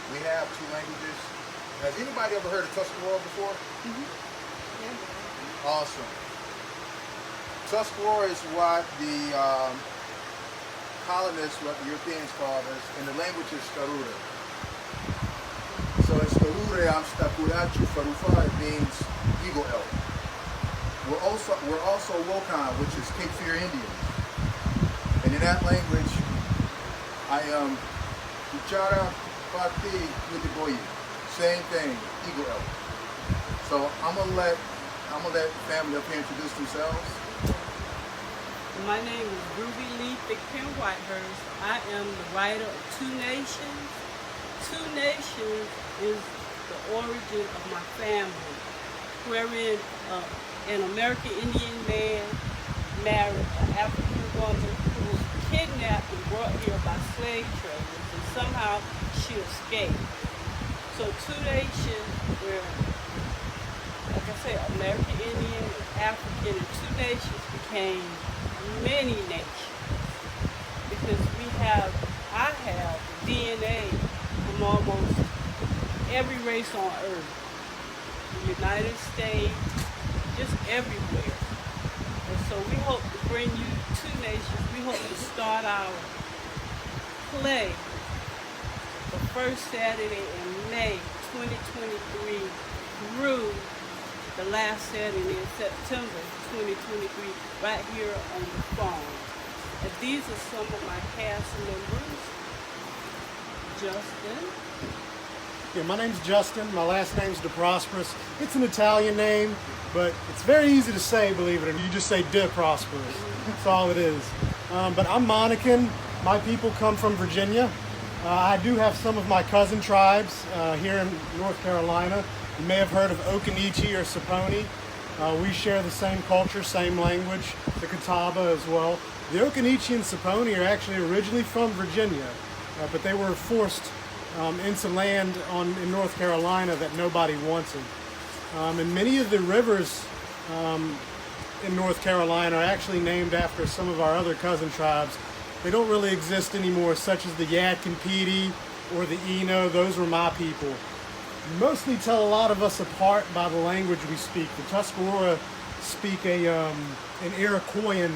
We have two languages. Has anybody ever heard of Tuscarora before? Awesome. Tuscarora is what the colonists, what the Europeans called us, and the language is Starura. So in Starura, Amstakurachu Farufa, it means eagle elk. We're also Wokan, which is Cape Fear Indians. And in that language, I am Uchara Pati Witiboyi. Same thing, eagle elk. So I'm gonna let the family up here introduce themselves. My name is Ruby Lee Thigpen Whitehurst. I am the writer of Two Nations. Two Nations is the origin of my family, wherein an American Indian man married an African woman who was kidnapped and brought here by slave traders, and somehow she escaped. So Two Nations, where, like I say, American Indian and African, and Two Nations became many nations, because I have DNA from almost every race on earth, the United States, just everywhere. And so we hope to bring you Two Nations. We hope to start our play the first Saturday in May 2023 through the last Saturday in September 2023, right here on the phone. And these are some of my cast members. Justin. Yeah, my name's Justin. My last name's DeProsperous. It's an Italian name, but it's very easy to say, believe it or not. You just say DeProsperous. That's all it is. But I'm Monacan. My people come from Virginia. I do have some of my cousin tribes here in North Carolina. You may have heard of Occaneechi or Saponi. We share the same culture, same language, the Catawba as well. The Occaneechi and Saponi are actually originally from Virginia, but they were forced into land in North Carolina that nobody wanted. And many of the rivers in North Carolina are actually named after some of our other cousin tribes. They don't really exist anymore, such as the Yadkin Pedy or the Eno. Those were my people. Mostly tell a lot of us apart by the language we speak. The Tuscarora speak an Iroquoian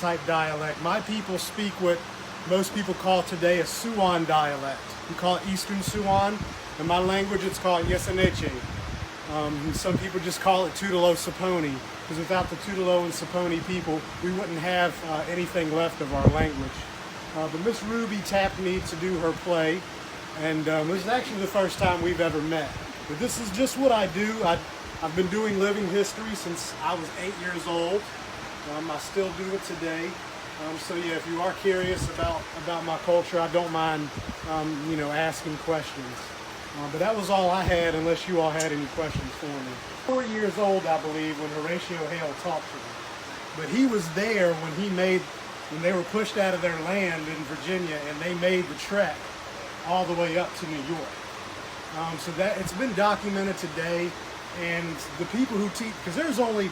type dialect. My people speak what most people call today a Siouan dialect. We call it Eastern Siouan. In my language, it's called Yeseneche. Some people just call it Tutelo Saponi, because without the Tutelo and Saponi people, we wouldn't have anything left of our language. But Miss Ruby tapped me to do her play, and this is actually the first time we've ever met. But this is just what I do. I've been doing living history since I was 8 years old. I still do it today. So yeah, if you are curious about my culture, I don't mind, asking questions. But that was all I had, unless you all had any questions for me. 4 years old, I believe, when Horatio Hale talked to me. But he was there when they were pushed out of their land in Virginia, and they made the trek all the way up to New York. So that it's been documented today, and the people who teach, because there's only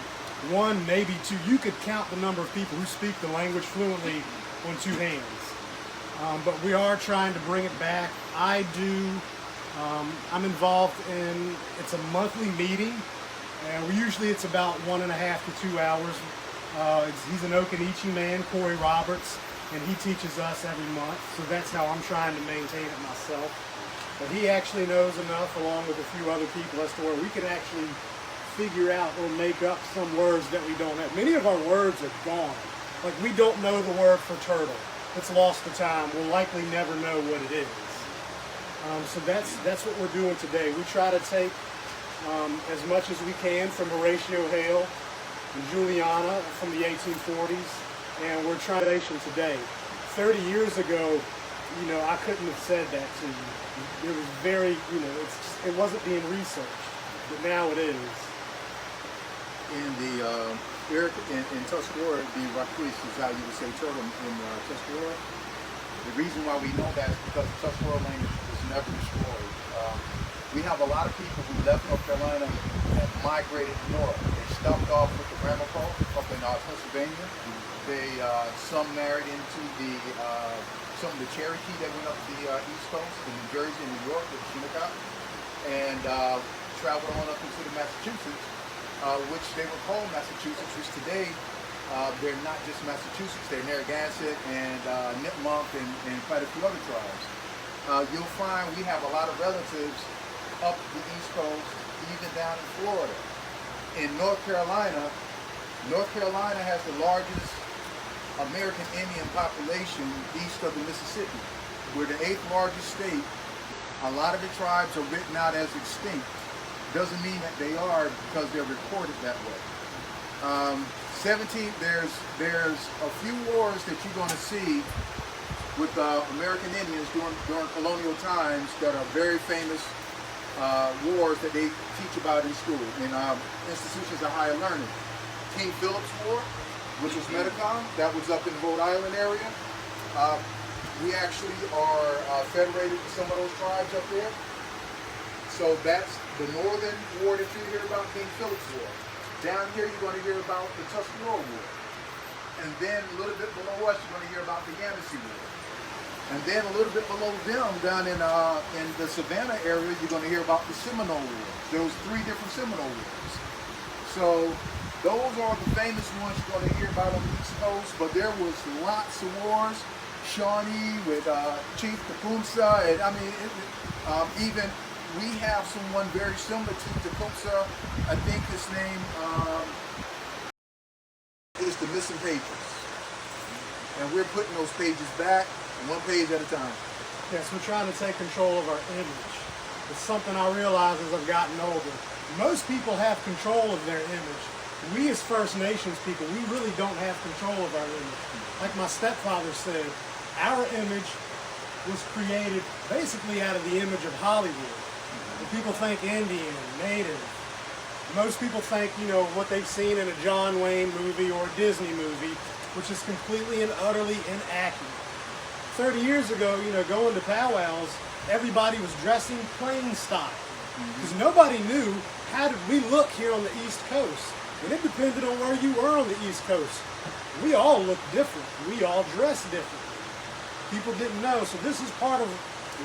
one, maybe two, you could count the number of people who speak the language fluently on two hands. But we are trying to bring it back. I do. I'm involved in, it's a monthly meeting, and it's about 1.5 to 2 hours. He's an Occaneechi man, Corey Roberts, and he teaches us every month, so that's how I'm trying to maintain it myself. But he actually knows enough, along with a few other people, as to where we can actually figure out or make up some words that we don't have. Many of our words are gone. Like, we don't know the word for turtle. It's lost to time. We'll likely never know what it is. So that's what we're doing today. We try to take as much as we can from Horatio Hale and Juliana from the 1840s, and we're trying to today. 30 years ago, I couldn't have said that to you. It was very, it wasn't being researched, but now it is. In Tuscarora, the Raquis is how you would say turtle in Tuscarora. The reason why we know that is because the Tuscarora language was never destroyed. We have a lot of people who left North Carolina and migrated north. They stopped off with the Ramapo up in Pennsylvania. They some married into some of the Cherokee that went up the East Coast, in New Jersey and New New York with Shinnecock, and traveled on up into the Massachusetts, which they were called Massachusetts, which today they're not just Massachusetts, they're Narragansett and Nipmuc and quite a few other tribes. You'll find we have a lot of relatives up the East Coast, even down in Florida. In North Carolina has the largest American Indian population east of the Mississippi. We're the 8th largest state. A lot of the tribes are written out as extinct. Doesn't mean that they are because they're recorded that way. There's a few wars that you're going to see with American Indians during colonial times that are very famous wars that they teach about in school, in institutions of higher learning. King Philip's War, which was Metacom, that was up in the Rhode Island area. We actually are federated with some of those tribes up there. So that's the Northern War that you hear about, King Philip's War. Down here you're going to hear about the Tuscarora War. And then a little bit below us you're going to hear about the Yamasee War. And then a little bit below them, down in the Savannah area, you're going to hear about the Seminole Wars. There was 3 different Seminole Wars. So those are the famous ones you're going to hear about on the East Coast. But there was lots of wars. Shawnee with Chief Tecumseh, and I mean, even we have someone very similar to Tecumseh. I think his name is the Missing Pages, and we're putting those pages back, 1 page at a time. Yes, we're trying to take control of our image. It's something I realize as I've gotten older. Most people have control of their image. We as First Nations people, we really don't have control of our image. Like my stepfather said, our image was created basically out of the image of Hollywood. When people think Indian, Native, most people think, you know, what they've seen in a John Wayne movie or a Disney movie, which is completely and utterly inaccurate. 30 years ago, you know, going to powwows, everybody was dressing plain style. Because nobody knew how did we look here on the East Coast. And it depended on where you were on the East Coast. We all looked different. We all dressed different. People didn't know. So this is part of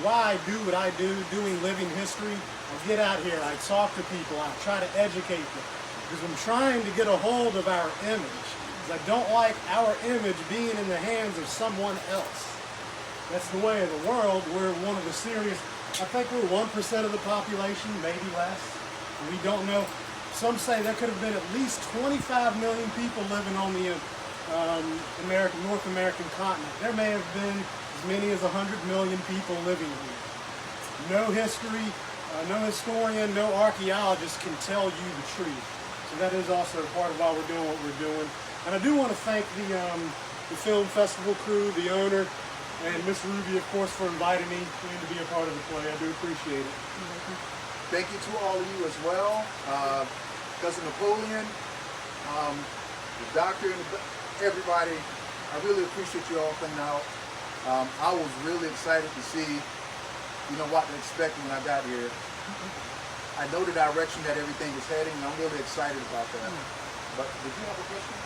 why I do what I do, doing living history. I get out here, I talk to people, I try to educate them. Because I'm trying to get a hold of our image. Because I don't like our image being in the hands of someone else. That's the way of the world. We're one of the serious, I think we're 1% of the population, maybe less. We don't know. Some say there could have been at least 25 million people living on the North American continent. There may have been as many as 100 million people living here. No history, no historian, no archaeologist can tell you the truth. So that is also part of why we're doing what we're doing. And I do want to thank the film festival crew, the owner, and Miss Ruby, of course, for inviting me in to be a part of the play. I do appreciate it. Thank you to all of you as well. Cousin Napoleon, the doctor, and everybody, I really appreciate you all coming out. I was really excited to see, you know, what to expect when I got here. I know the direction that everything is heading, and I'm really excited about that. But did you have a question?